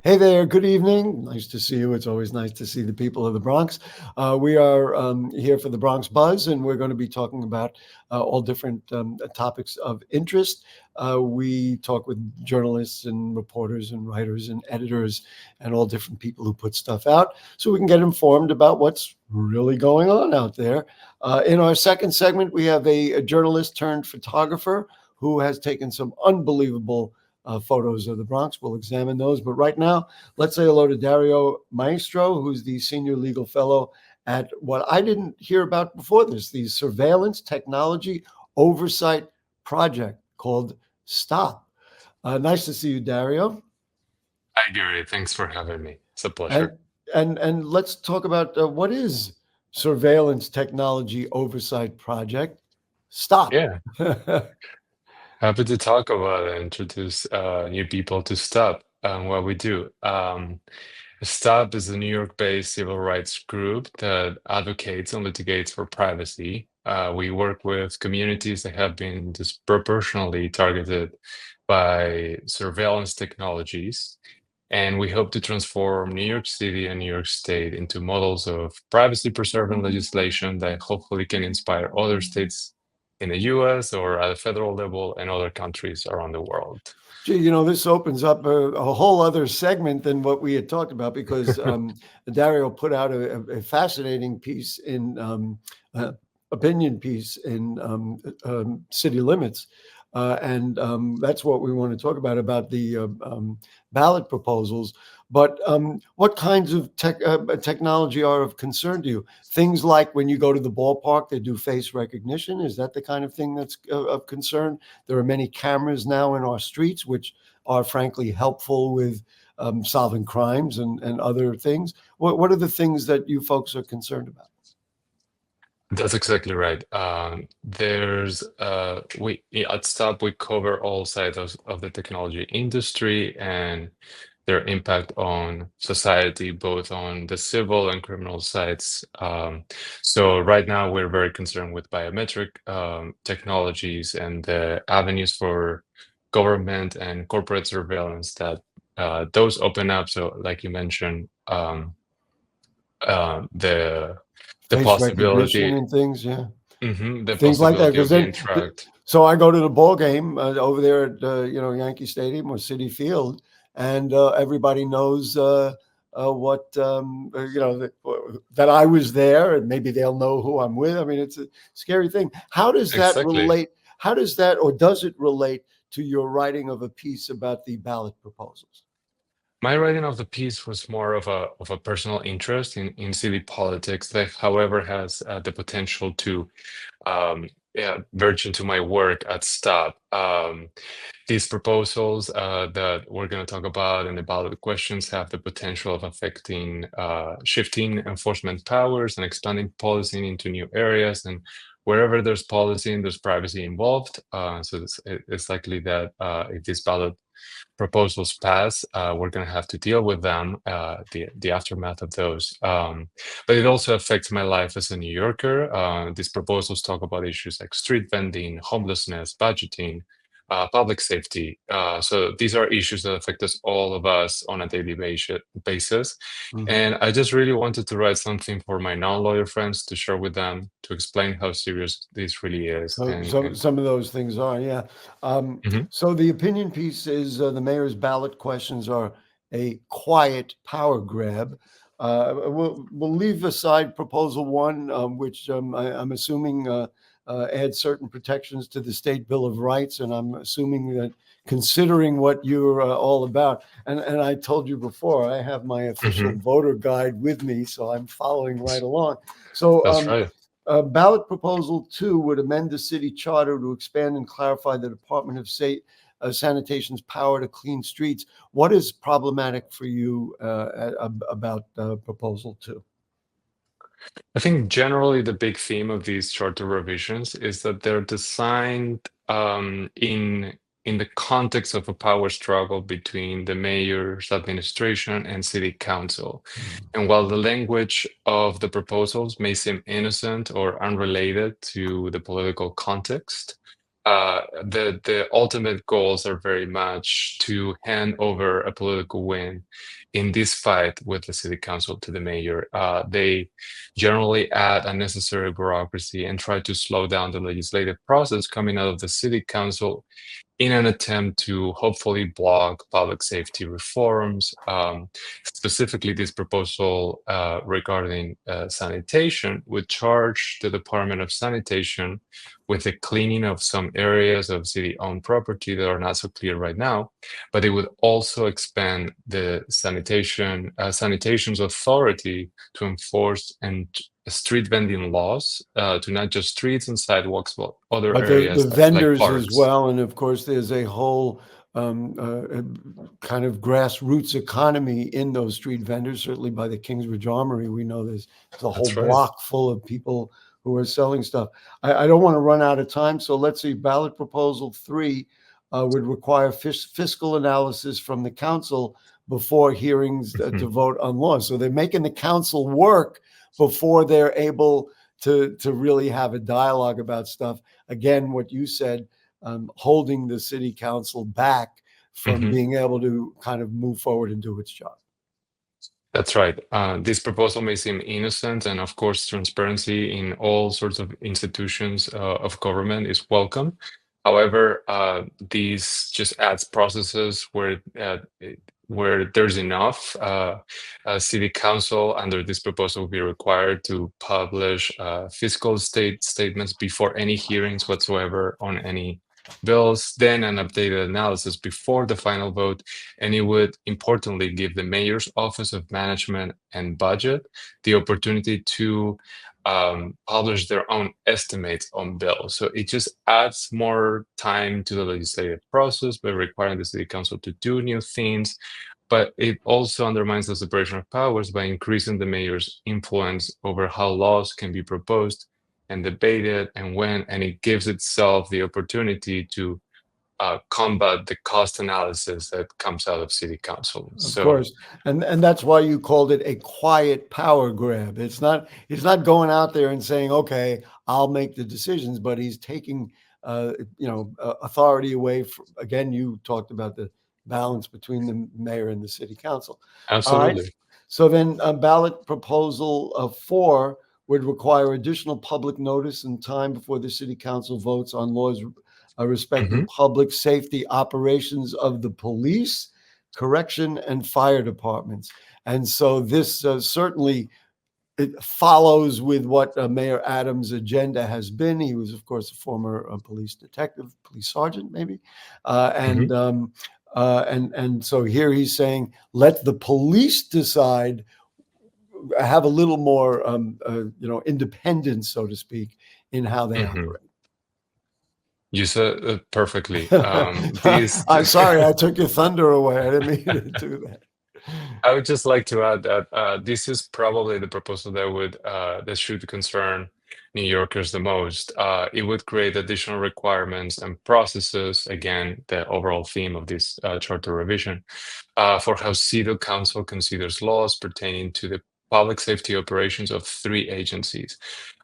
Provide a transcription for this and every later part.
Hey there, good evening. Nice to see you. It's always nice to see the people of the Bronx. We are here for the Bronx Buzz, and we're going to be talking about all different topics of interest. We talk with journalists and reporters and writers and editors and all different people who put stuff out so we can get informed about what's really going on out there. In our second segment, we have a journalist turned photographer who has taken some unbelievable photos of the Bronx. We'll examine those. But right now, let's say hello to Dario Maestro, who's the senior legal fellow at what I didn't hear about before this, the Surveillance Technology Oversight Project called STOP. Nice to see you, Dario. Hi, Gary. Thanks for having me. It's a And pleasure. and let's talk about what is Surveillance Technology Oversight Project. STOP. Yeah, happy to talk about it, introduce new people to STOP and what we do. STOP is a New York-based civil rights group that advocates and litigates for privacy. We work with communities that have been disproportionately targeted by surveillance technologies. And we hope to transform New York City and New York State into models of privacy-preserving legislation that hopefully can inspire other states in the US or at a federal level and other countries around the world. Gee, this opens up a whole other segment than what we had talked about because Dario put out a fascinating piece in opinion piece in City Limits. And that's what we want to talk about the ballot proposals. But what kinds of technology are of concern to you? Things like when you go to the ballpark, they do face recognition. Is that the kind of thing that's of concern? There are many cameras now in our streets, which are frankly helpful with solving crimes and other things. What are the things that you folks are concerned about? That's exactly right. At Stop, we cover all sides of the technology industry and their impact on society, both on the civil and criminal sides. So right now, we're very concerned with biometric technologies and the avenues for government and corporate surveillance that those open up. So, like you mentioned, the Face recognition possibility, and things, yeah. the Things like that. possibility Because of then, being tracked. so I go to the ball game over there at Yankee Stadium or City Field, and everybody knows what that I was there, and maybe they'll know who I'm with. I mean, it's a scary thing. How does that Exactly. relate? How does that, or does it relate to your writing of a piece about the ballot proposals? My writing of the piece was more of a personal interest in city politics that, however, has the potential to verge into my work at Stop. These proposals that we're going to talk about and the ballot questions have the potential of affecting shifting enforcement powers and expanding policy into new areas. And wherever there's policy and there's privacy involved, so it's likely that if this ballot proposals pass, we're going to have to deal with them, the aftermath of those. But it also affects my life as a New Yorker. These proposals talk about issues like street vending, homelessness, budgeting, public safety. So these are issues that affect all of us on a daily basis. Mhm. And I just really wanted to write something for my non-lawyer friends to share with them to explain how serious this really is. So some of those things are, yeah. Mhm. So the opinion piece is the mayor's ballot questions are a quiet power grab. We'll leave aside proposal one, which I'm assuming adds certain protections to the state bill of rights, and I'm assuming that considering what you're all about, and I told you before, I have my official Mhm. voter guide with me, so I'm following right along. So That's right. ballot proposal two would amend the city charter to expand and clarify the Department of Sanitation's power to clean streets. What is problematic for you about proposal two? I think generally the big theme of these shorter revisions is that they're designed in the context of a power struggle between the mayor's administration and city council. And while the language of the proposals may seem innocent or unrelated to the political context, the ultimate goals are very much to hand over a political win in this fight with the city council to the mayor. They generally add unnecessary bureaucracy and try to slow down the legislative process coming out of the city council in an attempt to hopefully block public safety reforms. Specifically, this proposal regarding sanitation would charge the Department of Sanitation with the cleaning of some areas of city-owned property that are not so clear right now, but it would also expand the sanitation's authority to enforce and street vending laws to not just streets and sidewalks, but other But the areas like vendors as parks. well, and of course, there's a whole kind of grassroots economy in those street vendors. Certainly, by the Kingsbridge Armory, we know there's a whole That's right. block full of people who are selling stuff. I don't want to run out of time, so let's see. Ballot Proposal 3 would require fiscal analysis from the council before hearings to vote on laws. So they're making the council work before they're able to really have a dialogue about stuff. Again, what you said, holding the city council back from Mhm. being able to kind of move forward and do its job. That's right. This proposal may seem innocent, and of course, transparency in all sorts of institutions of government is welcome. However, this just adds processes where there's enough. City council under this proposal will be required to publish fiscal statements before any hearings whatsoever on any bills, then an updated analysis before the final vote, and it would importantly give the mayor's office of management and budget the opportunity to publish their own estimates on bills. So it just adds more time to the legislative process by requiring the city council to do new things, but it also undermines the separation of powers by increasing the mayor's influence over how laws can be proposed and debated and when, and it gives itself the opportunity to combat the cost analysis that comes out of city council. Of So course, and that's why you called it a quiet power grab. He's not going out there and saying, "Okay, I'll make the decisions," but he's taking authority away from. Again, you talked about the balance between the mayor and the city council. All right. absolutely. So then, ballot proposal 4 would require additional public notice and time before the city council votes on laws respecting Mhm. public safety operations of the police, correction, and fire departments. And so this certainly it follows with what Mayor Adams' agenda has been. He was, of course, a former police detective, police sergeant, maybe, uh, Mhm. and um, and so here he's saying, let the police decide, have a little more, independence, so to speak, in how they Mhm. operate. You said it perfectly. These I'm sorry, I took your thunder away. I didn't mean to do that. I would just like to add that this is probably the proposal that should concern New Yorkers the most. It would create additional requirements and processes, again, the overall theme of this charter revision, for how city council considers laws pertaining to the public safety operations of three agencies.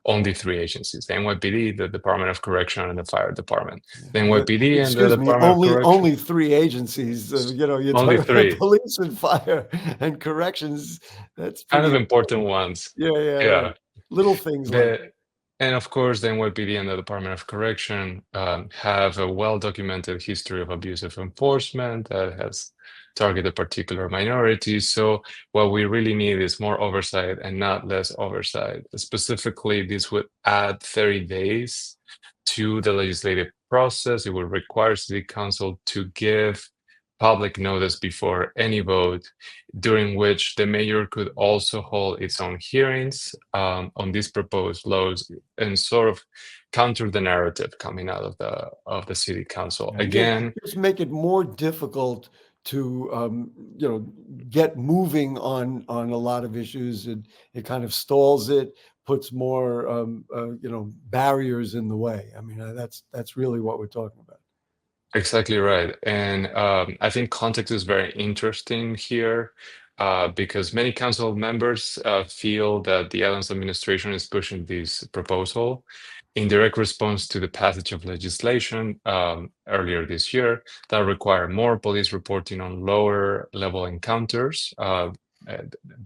Only three agencies: the NYPD, the Department of Correction, and the Fire Department. The NYPD and the Excuse me, Department of only Correction, three agencies. You're only talking about three police and fire and corrections. That's kind pretty of important important. ones. Yeah, yeah, right. Yeah. Little things like The and of course, the NYPD and the Department of Correction have a well-documented history of abusive enforcement that has targeted particular minorities. So what we really need is more oversight and not less oversight. Specifically, this would add 30 days to the legislative process. It would require City Council to give public notice before any vote, during which the mayor could also hold its own hearings on these proposed laws and sort of counter the narrative coming out of the city council. that. Again, Just make it more difficult to get moving on a lot of issues. It kind of stalls it, puts more barriers in the way. I mean, that's really what we're talking about. exactly right. And I think context is very interesting here because many council members feel that the Adams administration is pushing this proposal. in direct response to the passage of legislation earlier this year that require more police reporting on lower level encounters. The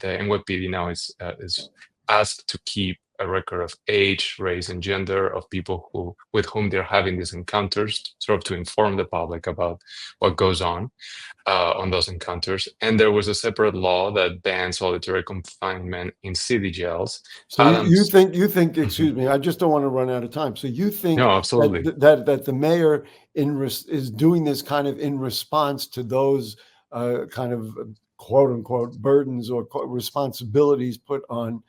NYPD now is asked to keep a record of age, race, and gender of people with whom they're having these encounters, sort of to inform the public about what goes on those encounters. And there was a separate law that bans solitary confinement in city jails. So you Adams, think, Mhm. excuse me, I just don't want to run out of time. So you think No, absolutely. that the mayor is doing this kind of in response to those kind of quote unquote burdens or responsibilities put on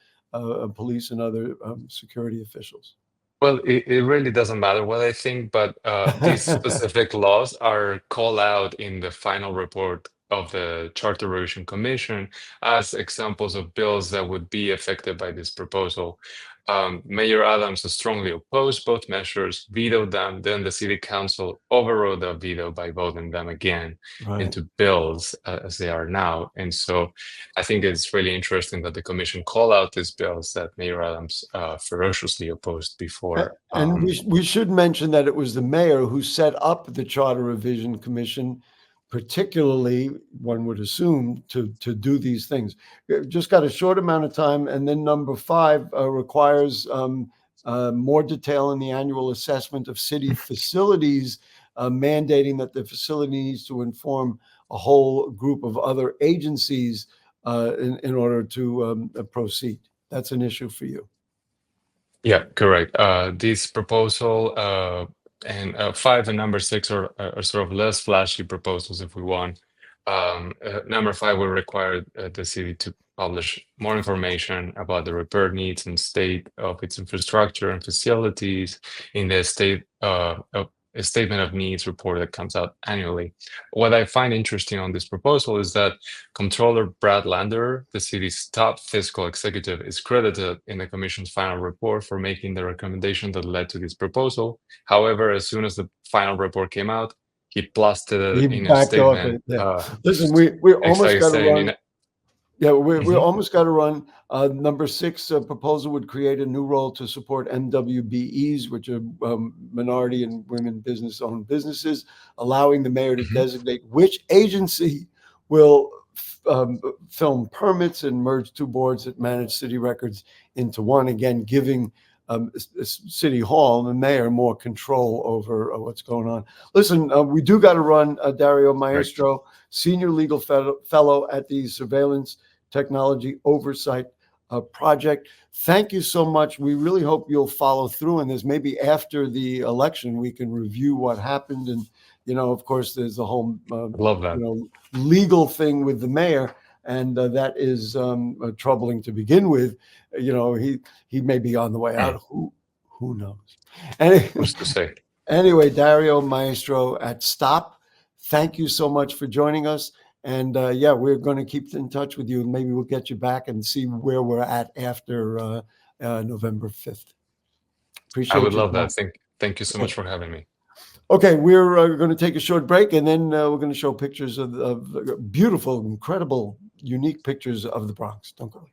police and other security officials? Well, it really doesn't matter what I think, but these specific laws are called out in the final report of the Charter Revision Commission as examples of bills that would be affected by this proposal. Mayor Adams strongly opposed both measures, vetoed them, then the city council overrode the veto by voting them again Right. into bills as they are now. And so I think it's really interesting that the commission call out these bills that Mayor Adams ferociously opposed before. And we should mention that it was the mayor who set up the Charter Revision Commission, particularly, one would assume, to do these things. Just got a short amount of time, and then number 5 requires more detail in the annual assessment of city facilities, mandating that the facility needs to inform a whole group of other agencies in order to proceed. That's an issue for you. Yeah, correct. This proposal and 5 and number 6 are sort of less flashy proposals if we want. Number 5 will require the city to publish more information about the repair needs and state of its infrastructure and facilities in the state a statement of needs report that comes out annually. What I find interesting on this proposal is that Comptroller Brad Lander, the city's top fiscal executive, is credited in the commission's final report for making the recommendation that led to this proposal. However, as soon as the final report came out, he blasted He it in a backed off it. statement. Yeah. Listen, we almost got to saying run. Yeah, we Mhm. almost got to run. Number 6 proposal would create a new role to support MWBEs, which are minority and women business-owned businesses, allowing the mayor to designate which agency will film permits and merge 2 boards that manage city records into one. Again, giving City Hall and the mayor more control over what's going on. Listen, we do got to run. Dario Maestro, senior legal fellow at the Surveillance Technology Oversight Project. Thank you so much. We really hope you'll follow through on this. Maybe after the election, we can review what happened. And, of course, there's the whole Love that. legal thing with the mayor. And that is troubling to begin with. He may be on the way out. Who knows? Who's to say? Anyway, Dario Maestro at Stop. Thank you so much for joining us. And we're going to keep in touch with you. Maybe we'll get you back and see where we're at after November 5th. Appreciate it. I would love that. Thank you so much for having me. Okay, we're going to take a short break, and then we're going to show pictures of beautiful, incredible, unique pictures of the Bronx. Don't go.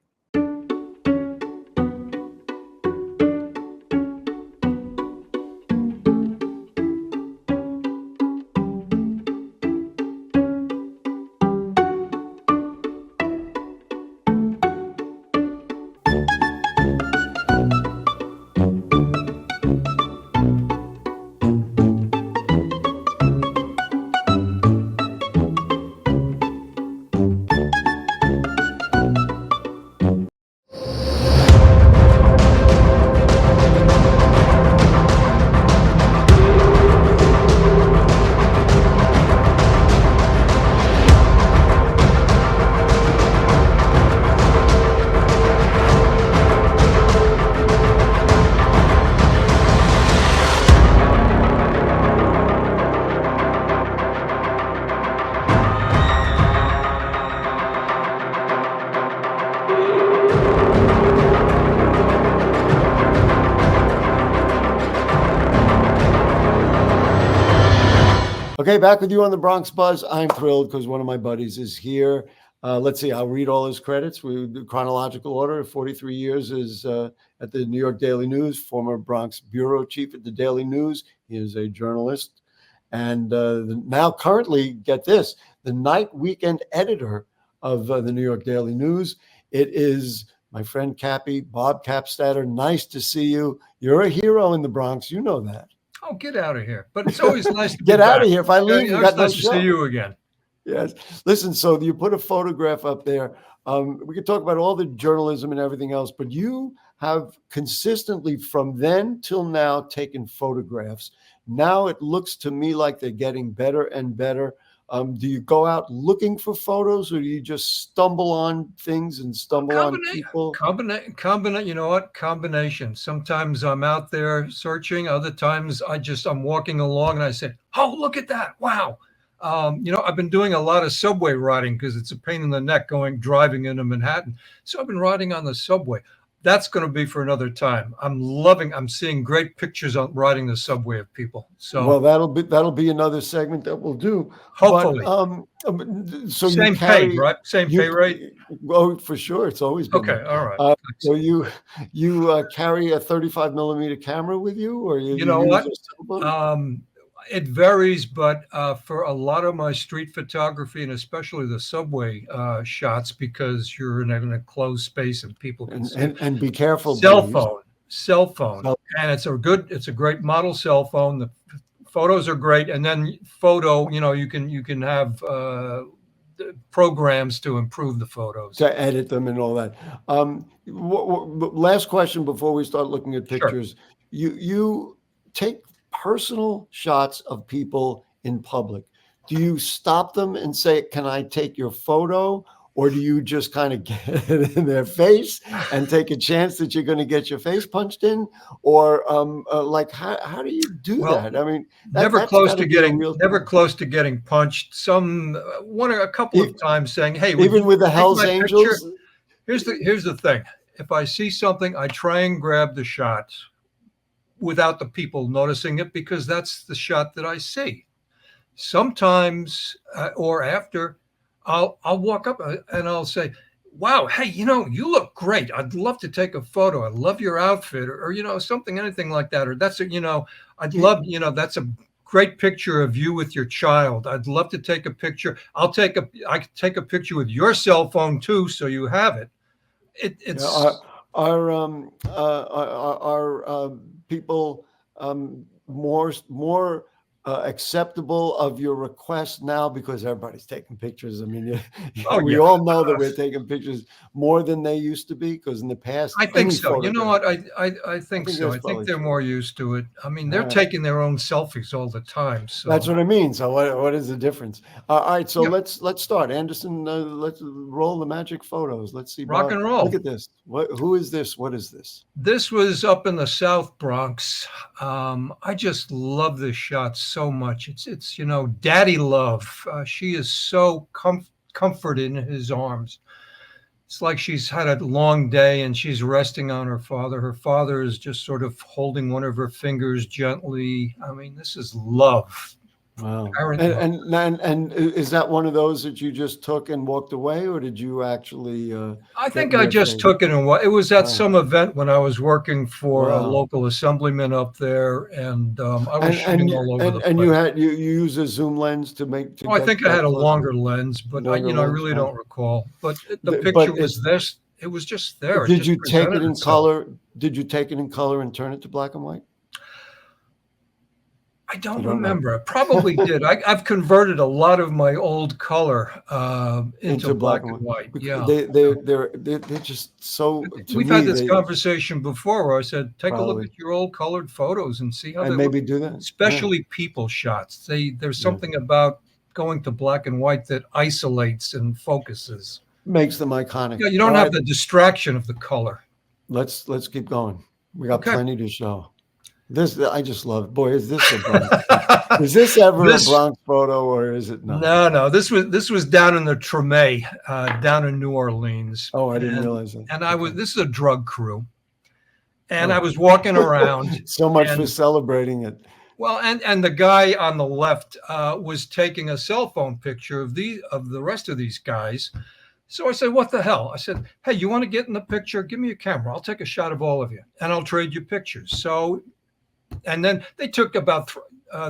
Okay, back with you on the Bronx Buzz. I'm thrilled because one of my buddies is here. Let's see, I'll read all his credits. We do chronological order. 43 years is at the New York Daily News, former Bronx bureau chief at the Daily News. He is a journalist. And now currently, get this, the night weekend editor of the New York Daily News. It is my friend Cappy, Bob Kappstatter. Nice to see you. You're a hero in the Bronx. You know that. Oh, get out of here. But it's always nice to get be out back. of here. If I leave, you got no nice to show. see you again. Yes. Listen, so you put a photograph up there. We could talk about all the journalism and everything else, but you have consistently from then till now taken photographs. Now it looks to me like they're getting better and better. Do you go out looking for photos, or do you just stumble on things and stumble on people? You know what? Combination. Sometimes I'm out there searching. Other times I'm walking along and I say, oh, look at that. Wow. I've been doing a lot of subway riding because it's a pain in the neck driving into Manhattan. So I've been riding on the subway. That's going to be for another time. I'm seeing great pictures on riding the subway of people. So well, that'll be another segment that we'll do. Hopefully. But, so same you carry, pay, right? Same pay rate. Oh, for sure. It's always been okay. All right. So you carry a 35 millimeter camera with you, or you know use what? It varies, but for a lot of my street photography, and especially the subway shots, because you're in a closed space and people can see. And be careful. Cell phone, and it's a great model cell phone. The photos are great, and then you can have programs to improve the photos, to edit them and all that. Last question before we start looking at pictures. Sure. You take personal shots of people in public. Do you stop them and say, can I take your photo? Or do you just kind of get it in their face and take a chance that you're going to get your face punched in? Or how do you do that? I mean, never close to getting punched. A couple of times saying, hey, even with the Hells Angels. Here's the thing. If I see something, I try and grab the shot without the people noticing it, because that's the shot that I see. Sometimes or after, I'll walk up and I'll say, wow, hey, you look great. I'd love to take a photo. I love your outfit, or anything like that. Or that's I'd love, that's a great picture of you with your child. I'd love to take a picture. I can take a picture with your cell phone too, so you have it. It's Are people more acceptable of your request now, because everybody's taking pictures? I mean, we all know that we're taking pictures more than they used to be, because in the past, I think so. You know what? I think so. I think they're more used to it. I mean, they're taking their own selfies all the time. So that's what I mean. So what is the difference? All right. So let's start. Anderson, let's roll the magic photos. Let's see. Rock and roll. Look at this. Who is this? What is this? This was up in the South Bronx. I just love this shot so much. It's daddy love. She is so comforted in his arms. It's like she's had a long day and she's resting on her father. Her father is just sort of holding one of her fingers gently. I mean, this is love. Wow. And is that one of those that you just took and walked away, or did you actually? I think I just took it, and it was at some event when I was working for a local assemblyman up there, and I was shooting all over the place. And you use a zoom lens to make. I think I had a longer lens, but I really don't recall. But the picture was this. It was just there. Did you take it in color? Did you take it in color and turn it to black and white? I don't remember. I probably did. I've converted a lot of my old color into black and white. Yeah, they're just so. We've had this conversation before where I said, take a look at your old colored photos and see how they maybe do that. Especially people shots. There's something about going to black and white that isolates and focuses. Makes them iconic. Yeah, you don't have the distraction of the color. Let's keep going. We got plenty to show. This I just love. Boy, is this a Bronx? Is this ever a Bronx photo, or is it not? No. This was down in the Treme, down in New Orleans. Oh, I didn't realize that. And this is a drug crew, and I was walking around. So much for celebrating it. Well, and the guy on the left was taking a cell phone picture of the rest of these guys. So I said, what the hell? I said, hey, you want to get in the picture? Give me a camera. I'll take a shot of all of you and I'll trade you pictures. So, and then they took about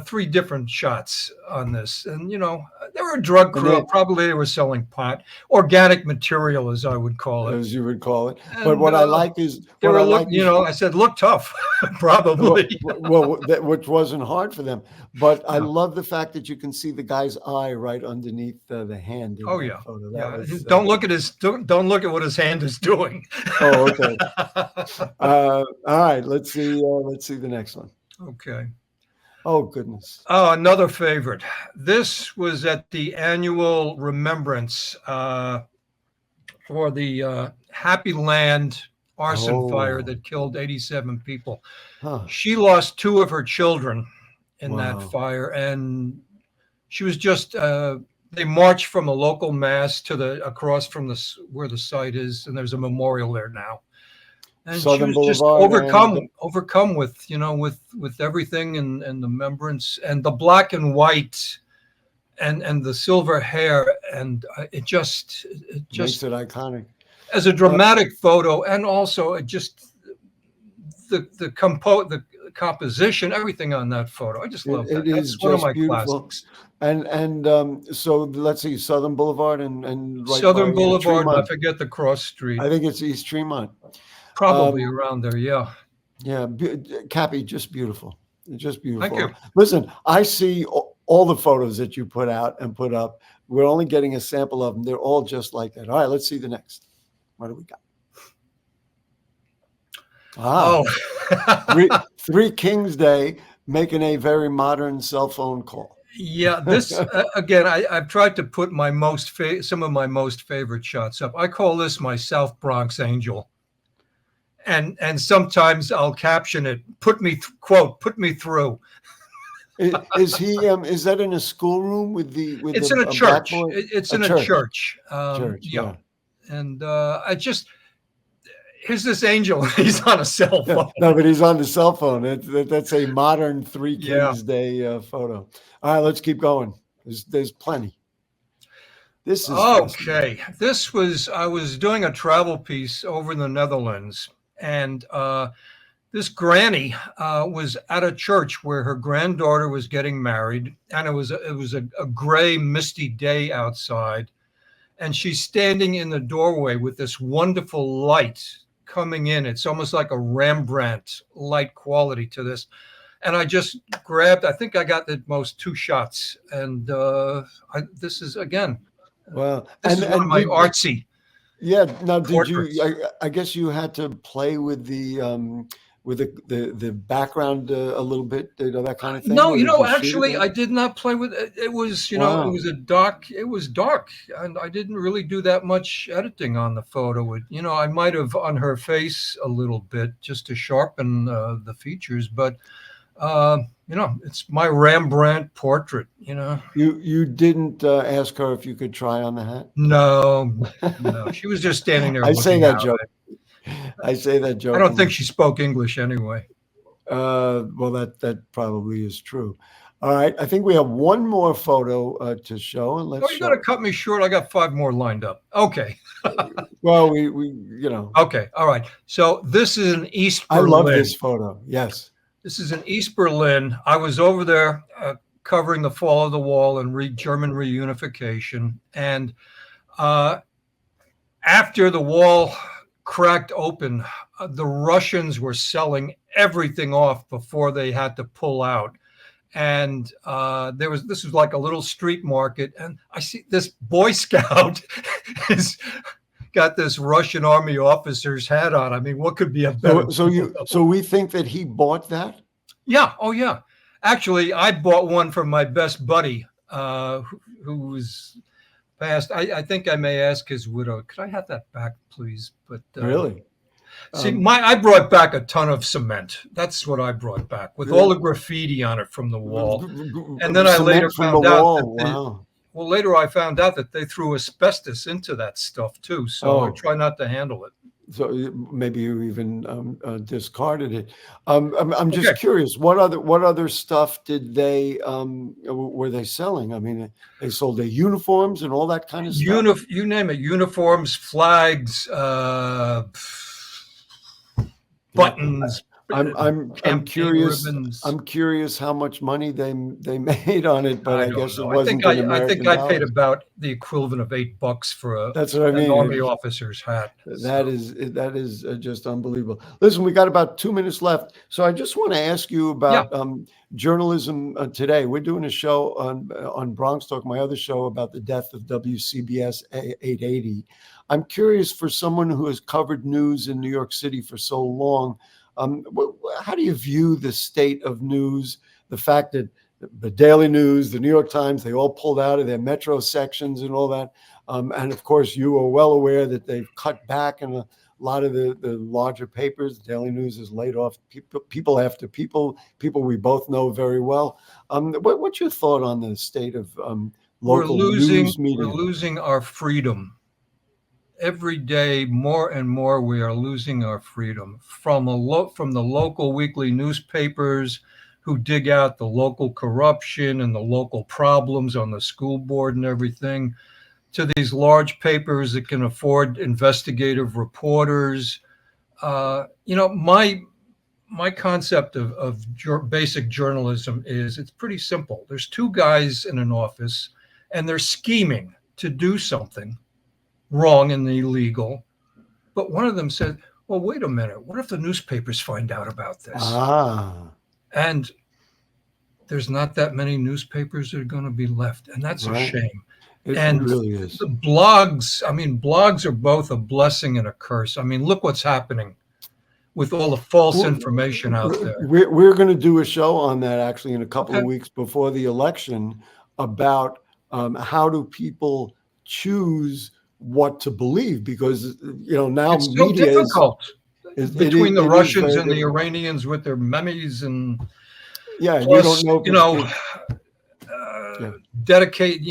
3 different shots on this. And, they were a drug crew. Probably they were selling pot, organic material, as I would call it. As you would call it. And, but what I like is, I said, look tough, probably. Which wasn't hard for them. But I love the fact that you can see the guy's eye right underneath the hand. Oh yeah. Photo. Don't look at what his hand is doing. Oh, okay. All right. Let's see the next one. Okay. Oh, goodness. Oh, another favorite. This was at the annual remembrance for the Happy Land arson fire that killed 87 people. Huh. She lost 2 of her children in that fire, and she was just they marched from a local mass to across from where the site is, and there's a memorial there now. And Southern she was Boulevard just overcome with with everything and the remembrance and the black and white and the silver hair, and it just makes it iconic as a dramatic photo, and also it just the composition, everything on that photo. I just love that. That's one of my classics. And so let's see, Southern Boulevard and right Southern by, Boulevard. Tremont. I forget the cross street. I think it's East Tremont. Probably around there. Yeah. Yeah. Cappy, just beautiful. Just beautiful. Thank you. Listen, I see all the photos that you put out and put up. We're only getting a sample of them. They're all just like that. All right, let's see the next. What do we got? Three Kings Day, making a very modern cell phone call. Yeah, this again. I've tried to put some of my most favorite shots up. I call this my South Bronx Angel, and sometimes I'll caption it. Put me through. Is he? Is that in a schoolroom with the? It's in a church. It's in a church. Yeah. And here's this angel. He's on a cell phone. No, but he's on the cell phone. That's a modern Three Kings Day photo. All right, let's keep going. There's plenty. This is okay. I was doing a travel piece over in the Netherlands, and this granny was at a church where her granddaughter was getting married, and it was a gray, misty day outside, and she's standing in the doorway with this wonderful light coming in. It's almost like a Rembrandt light quality to this. And I just grabbed, I think I got the most 2 shots. And this is, again, one of my artsy. Yeah. Now, portraits. did you, I guess you had to play with the background a little bit, that kind of thing? No, actually, I did not play with it. It was, it was dark, and I didn't really do that much editing on the photo. I might have on her face a little bit just to sharpen the features, but it's my Rembrandt portrait. You didn't ask her if you could try on the hat? No, she was just standing there. I say that joke. I say that joke. I don't think she spoke English anyway. Well, that probably is true. All right, I think we have one more photo to show, and let's. You got to cut me short. I got 5 more lined up. Okay. Well, we Okay, all right. So this is in East Berlin. I love this photo. Yes. This is in East Berlin. I was over there covering the fall of the wall and German reunification, and after the wall cracked open, the Russians were selling everything off before they had to pull out. And this was like a little street market, and I see this Boy Scout has got this Russian army officer's hat on. I mean, what could be a better? So we think that he bought that? Yeah. Oh yeah. Actually, I bought one from my best buddy who was passed. I think I may ask his widow. Could I have that back, please? But really? See, I brought back a ton of cement. That's what I brought back with all the graffiti on it from the wall. And then I later found out later I found out that they threw asbestos into that stuff too. So I try not to handle it. So maybe you even discarded it. I'm just Okay. curious. What other stuff did they were they selling? I mean, they sold their uniforms and all that kind of stuff. You name it, uniforms, flags, buttons, I'm campaign curious. ribbons. I'm curious how much money they made on it, but I I don't guess it know. wasn't in American I paid dollars. about the equivalent of $8 for That's what I an mean. army officer's hat. That is just unbelievable. Listen, we got about 2 minutes left, so I just want to ask you Yeah. about journalism today. We're doing a show on Bronx Talk, my other show, about the death of WCBS 880. I'm curious, for someone who has covered news in New York City for so long, how do you view the state of news? The fact that the Daily News, the New York Times, they all pulled out of their metro sections and all that. And of course, you are well aware that they've cut back in a lot of the larger papers. The Daily News has laid off people after people we both know very well. What's your thought on the state of local news media? We're losing our freedom. Every day, more and more, we are losing our freedom from the local weekly newspapers who dig out the local corruption and the local problems on the school board and everything, to these large papers that can afford investigative reporters. My concept of basic journalism is, it's pretty simple. There's two guys in an office, and they're scheming to do something wrong and illegal. But one of them said, well, wait a minute. What if the newspapers find out about this? And there's not that many newspapers that are going to be left. And that's a shame. It really is. The blogs are both a blessing and a curse. I mean, look what's happening with all the false information out there. We're going to do a show on that actually in a couple of weeks before the election, about how do people choose what to believe, because now it's so media difficult between the Russians and the difficult. Iranians with their memes and plus, you don't know. Dedicate.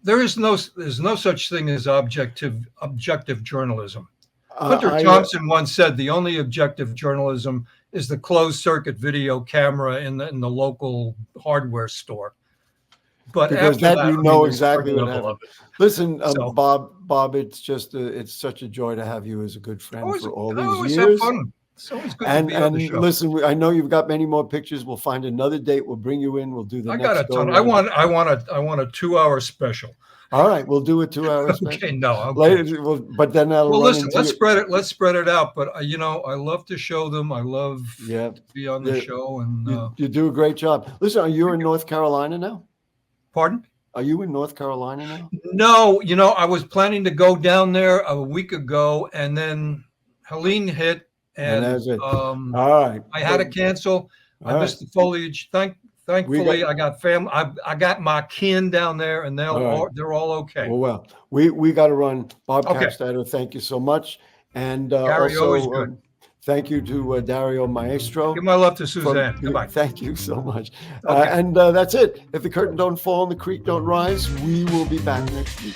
There's no such thing as objective journalism. Hunter Thompson once said the only objective journalism is the closed circuit video camera in the local hardware store. But because after that, exactly what happened. Listen, So, Bob, it's just it's such a joy to have you as a good friend for all these years. Have fun. It's always good to be on the show. Listen, I know you've got many more pictures. We'll find another date. We'll bring you in. We'll do the next. I got a ton. I want a 2-hour special. All right, we'll do a 2-hour special. Okay, no. Okay. Later, but then that'll listen. Let's spread it out. But I love to show them. I love to be on the show, and you do a great job. Listen, are you in North Carolina now? Pardon? Are you in North Carolina now? No, I was planning to go down there a week ago, and then Helene hit, and that's it. All right, I had to cancel. I missed the foliage. Thankfully, I got family. I got my kin down there, and they're all okay. Well, we got to run. Bob Kappstatter, thank you so much, and Dario, always also good. Thank you to Dario Maestro. Give my love to Suzanne. Goodbye. Thank you so much. Okay. And that's it. If the curtain don't fall and the creek don't rise, we will be back next week.